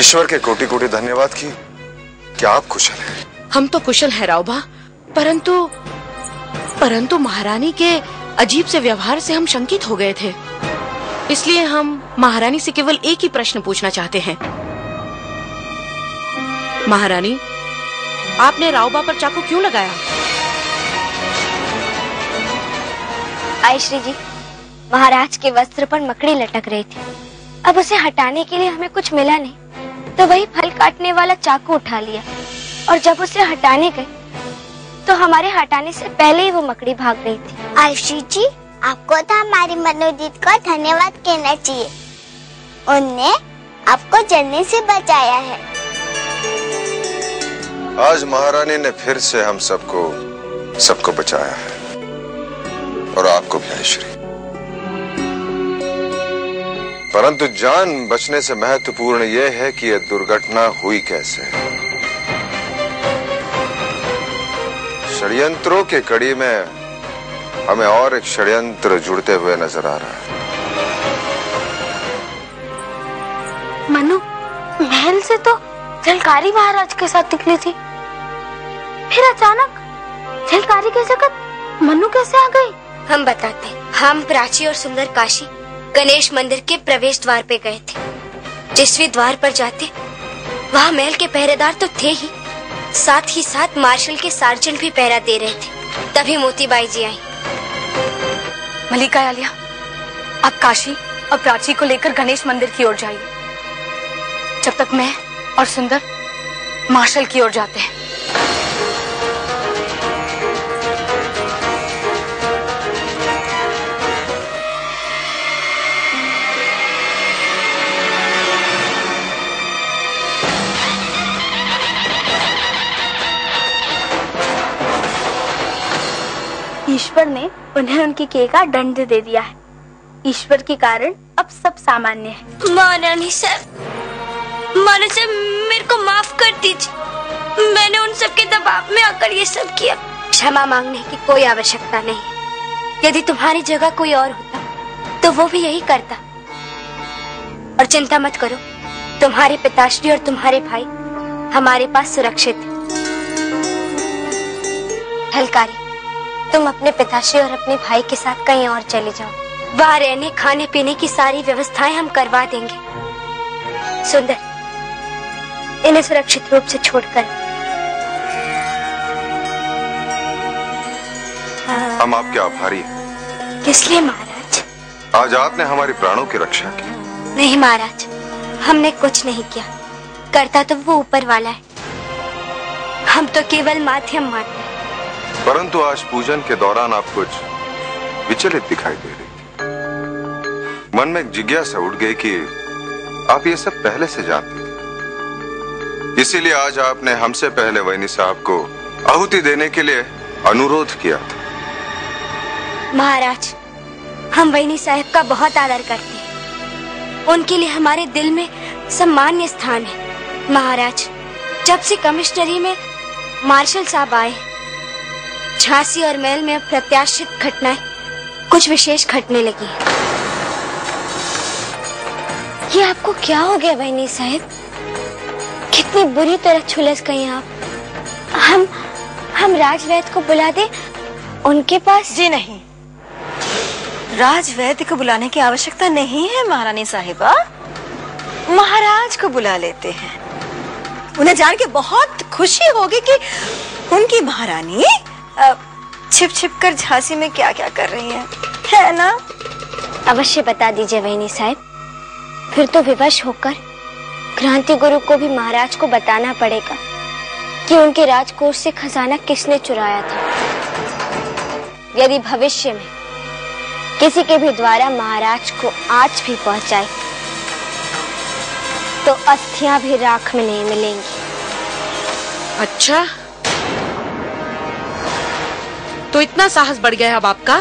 ईश्वर के कोटि कोटि धन्यवाद की क्या आप कुशल हैं? हम तो कुशल हैं रावबा, परंतु महारानी के अजीब से व्यवहार से हम शंकित हो गए थे। इसलिए हम महारानी से केवल एक ही प्रश्न पूछना चाहते हैं। महारानी, आपने रावबा पर चाकू क्यों लगाया? आयश्री जी, महाराज के वस्त्र पर मकड़ी लटक रही थी। अब उसे हटाने के लिए हमें कुछ मिला नहीं, तो वही फल काटने वाला चाकू उठा लिया, और जब उसे हटाने गए तो हमारे हटाने से पहले ही वो मकड़ी भाग गई थी। आयश्री जी, आपको तो हमारी मनोजीत को धन्यवाद कहना चाहिए। उनने आपको जलने से बचाया है। आज महारानी ने फिर से हम सबको बचाया है, और आपको भी आयश्री। परंतु जान बचने से महत्वपूर्ण यह है कि यह दुर्घटना हुई कैसे। षड्यंत्रों के कड़ी में हमें और एक षड्यंत्र जुड़ते हुए नजर आ रहा है। मनु, महल से तो झलकारी महाराज के साथ निकली थी, फिर अचानक झलकारी की जगह मनु कैसे आ गई? हम बताते हैं। हम प्राची और सुंदर काशी गणेश मंदिर के प्रवेश द्वार पे गए थे। जिस भी द्वार पर जाते वहाँ महल के पहरेदार तो थे ही, साथ ही साथ मार्शल के सार्जेंट भी पहरा दे रहे थे। तभी मोतीबाई जी आई। मलिका आलिया, आप काशी और प्राची को लेकर गणेश मंदिर की ओर जाइए, जब तक मैं और सुंदर मार्शल की ओर जाते हैं। ईश्वर ने उन्हें उनकी किए का दंड दे दिया है। ईश्वर के कारण अब सब सामान्य है। महारानी साहब, मेरे को माफ कर दीजिए। मैंने उन सब के दबाव में आकर ये सब किया। क्षमा मांगने की कोई आवश्यकता नहीं है। यदि तुम्हारी जगह कोई और होता तो वो भी यही करता। और चिंता मत करो, तुम्हारे पिताश्री और तुम्हारे भाई हमारे पास सुरक्षित हैं। हलकारी, तुम अपने पिताश्री और अपने भाई के साथ कहीं और चले जाओ। वहाँ रहने खाने पीने की सारी व्यवस्थाएं हम करवा देंगे। सुंदर, इन्हें सुरक्षित रूप से छोड़कर। हम आपके आभारी हैं। किस लिए महाराज? आज आपने हमारे प्राणों की रक्षा की। नहीं महाराज, हमने कुछ नहीं किया। करता तो वो ऊपर वाला है, हम तो केवल माध्यम मात्र हैं। परंतु आज पूजन के दौरान आप कुछ विचलित दिखाई दे रही थी। मन में एक जिज्ञासा उठ गई कि आप ये सब पहले से जानती थी। इसीलिए आज आपने हमसे पहले वैनी साहब को आहुति देने के लिए अनुरोध किया था। महाराज, हम वैनी साहब का बहुत आदर करते हैं। उनके लिए हमारे दिल में सम्मान्य स्थान है। महाराज, जब से कमिश्नरी में मार्शल साहब आए, झांसी और महल में अप्रत्याशित घटनाएं कुछ विशेष घटने लगी। ये आपको क्या हो गया वैनी साहब? कितनी बुरी तरह झुलस गई आप। हम राजवैद्य को बुला दे उनके पास? जी नहीं, राजवैद्य को बुलाने की आवश्यकता नहीं है महारानी साहिबा। महाराज को बुला लेते हैं। उन्हें जान के बहुत खुशी होगी कि उनकी महारानी छिप छिप कर झांसी में क्या क्या कर रही है ना? अवश्य बता दीजिए वैनी साहब, फिर तो विवश होकर क्रांति गुरु को भी महाराज को बताना पड़ेगा कि उनके राजकोष से खजाना किसने चुराया था। यदि भविष्य में किसी के भी द्वारा महाराज को आंच भी पहुंचाई तो अस्थियां भी राख में नहीं मिलेंगी। अच्छा, तो इतना साहस बढ़ गया अब आपका?